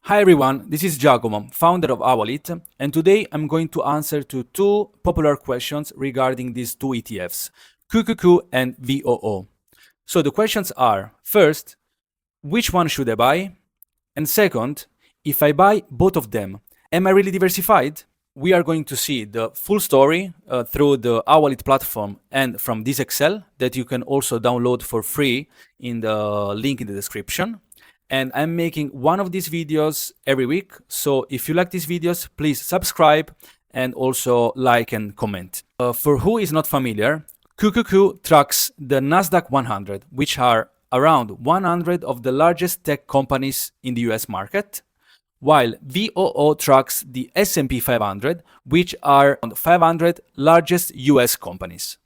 Hi everyone, this is Giacomo, founder of Awalyt, and today I'm going to answer to two popular questions regarding these two ETFs, QQQ and VOO. So the questions are, first, which one should I buy? And second, if I buy both of them, am I really diversified? We are going to see the full story through the Awalyt platform and from this Excel that you can also download for free in the link in the description. And I'm making one of these videos every week. So if you like these videos, please subscribe and also like and comment. For who is not familiar, QQQ tracks the Nasdaq 100, which are around 100 of the largest tech companies in the US market, while VOO tracks the S&P 500, which are 500 largest US companies.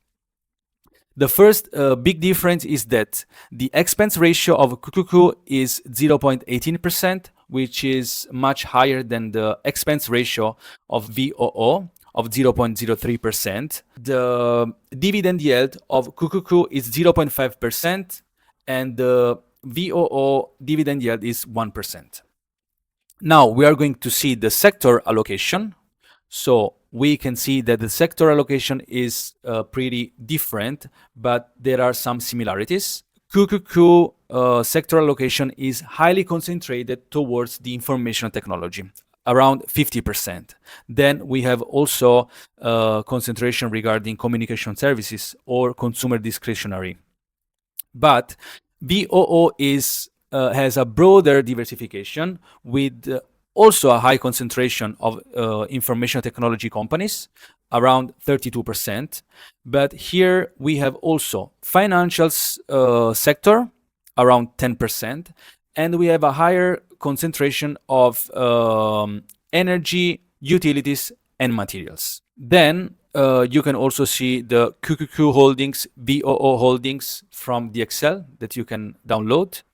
The first big difference is that the expense ratio of QQQ is 0.18%, which is much higher than the expense ratio of VOO of 0.03%. The dividend yield of QQQ is 0.5%, and the VOO dividend yield is 1%. Now we are going to see the sector allocation. So we can see that the sector allocation is pretty different, but there are some similarities. QQQ sector allocation is highly concentrated towards the information technology, around 50%. Then we have also concentration regarding communication services or consumer discretionary. But VOO has a broader diversification with also a high concentration of information technology companies, around 32%. But here we have also financials sector, around 10%. And we have a higher concentration of energy, utilities, and materials. Then you can also see the QQQ holdings, VOO holdings from the Excel that you can download.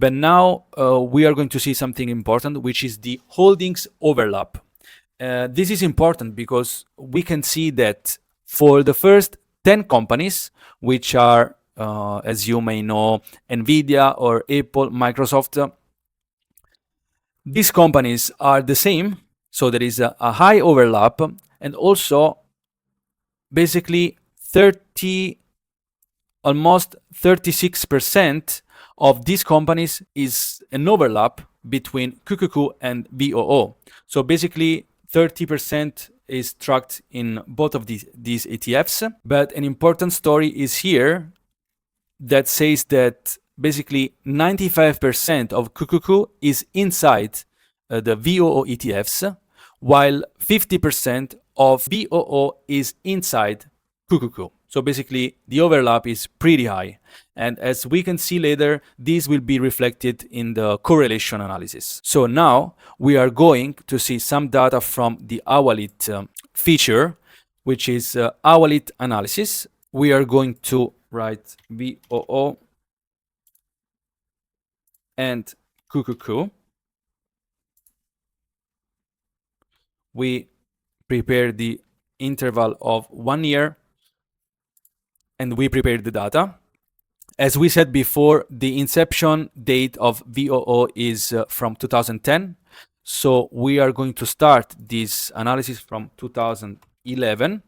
But now we are going to see something important, which is the holdings overlap. This is important because we can see that for the first 10 companies, which are, as you may know, NVIDIA or Apple, Microsoft, these companies are the same. So there is a high overlap, and also basically almost 36% of these companies is an overlap between QQQ and VOO. So basically 30% is tracked in both of these ETFs. But an important story is here that says that basically 95% of QQQ is inside the VOO ETFs, while 50% of VOO is inside QQQ. So basically the overlap is pretty high. And as we can see later, this will be reflected in the correlation analysis. So now we are going to see some data from the Awalyt feature, which is Awalyt analysis. We are going to write VOO and QQQ. We prepare the interval of 1 year, and we prepared the data. As we said before, the inception date of VOO is from 2010. So we are going to start this analysis from 2011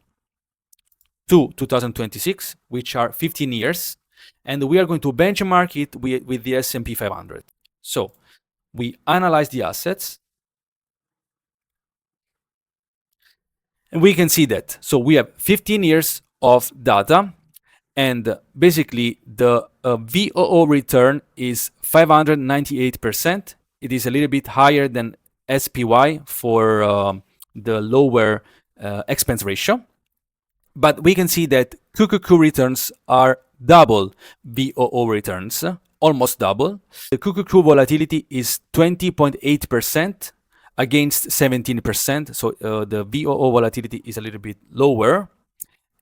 to 2026, which are 15 years. And we are going to benchmark it with the S&P 500. So we analyze the assets. And we can see that. So we have 15 years of data. And basically, the VOO return is 598%. It is a little bit higher than SPY for the lower expense ratio. But we can see that QQQ returns are double VOO returns, almost double. The QQQ volatility is 20.8% against 17%. So the VOO volatility is a little bit lower.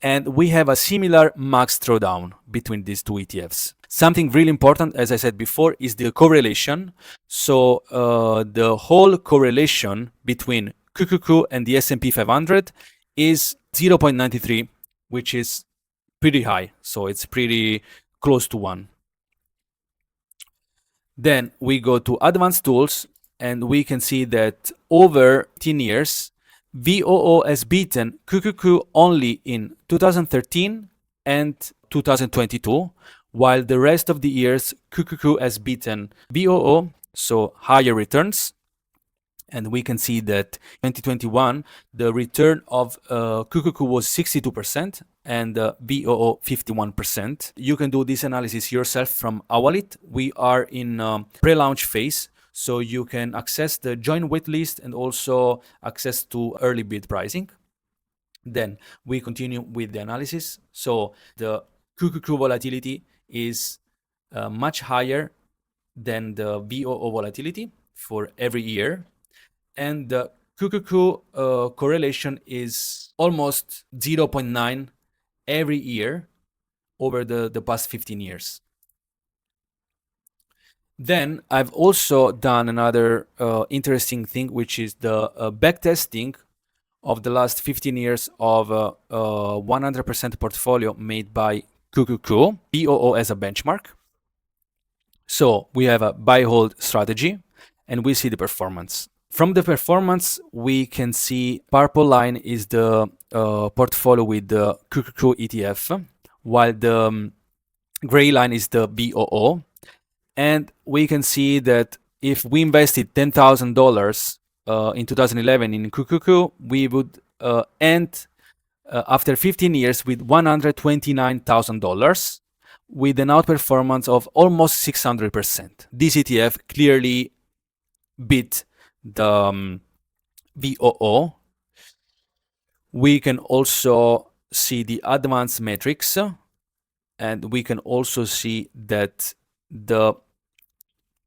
And we have a similar max drawdown between these two ETFs. Something really important, as I said before, is the correlation. So the whole correlation between QQQ and the S&P 500 is 0.93, which is pretty high. So it's pretty close to 1. Then we go to advanced tools. and we can see that over 10 years, VOO has beaten QQQ only in 2013 and 2022, while the rest of the years QQQ has beaten VOO, so higher returns. And we can see that 2021, the return of QQQ was 62% and VOO 51%. You can do this analysis yourself from Awalyt. We are in pre-launch phase, so you can access the joint waitlist and also access to early bid pricing. Then we continue with the analysis. So the QQQ volatility is much higher than the VOO volatility for every year. And the QQQ correlation is almost 0.9 every year over the past 15 years. Then I've also done another interesting thing, which is the backtesting of the last 15 years of 100% portfolio made by QQQ, VOO as a benchmark. So we have a buy-hold strategy, and we see the performance. From the performance, we can see purple line is the portfolio with the QQQ ETF, while the gray line is the VOO. And we can see that if we invested $10,000 in 2011 in QQQ, we would end after 15 years with $129,000 with an outperformance of almost 600%. This ETF clearly beat the VOO. We can also see the advanced metrics, and we can also see that the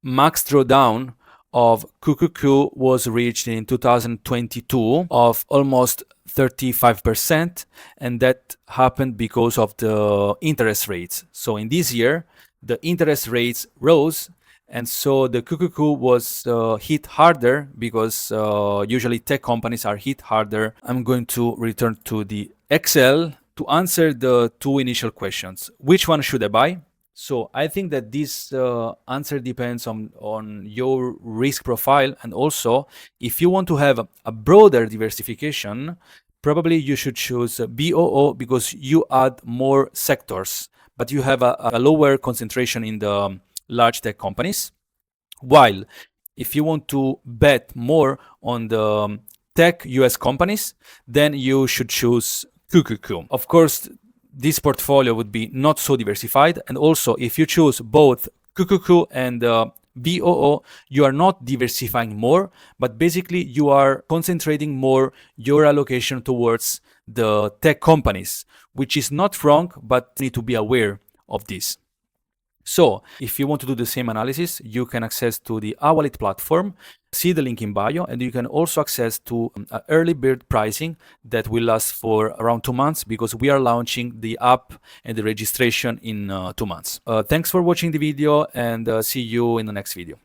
max drawdown of QQQ was reached in 2022 of almost 35%, and that happened because of the interest rates. So in this year, the interest rates rose, and so the QQQ was hit harder because usually tech companies are hit harder. I'm going to return to the Excel to answer the two initial questions. Which one should I buy? So I think that this answer depends on your risk profile, and also if you want to have a broader diversification, probably you should choose VOO because you add more sectors, but you have a lower concentration in the large tech companies. While if you want to bet more on the tech US companies, then you should choose QQQ. Of course, this portfolio would be not so diversified, and also if you choose both QQQ and VOO, you are not diversifying more, but basically you are concentrating more your allocation towards the tech companies, which is not wrong, but you need to be aware of this. So if you want to do the same analysis, you can access to the Awalyt platform, see the link in bio, and you can also access to early bird pricing that will last for around 2 months, because we are launching the app and the registration in 2 months. Thanks for watching the video, and see you in the next video.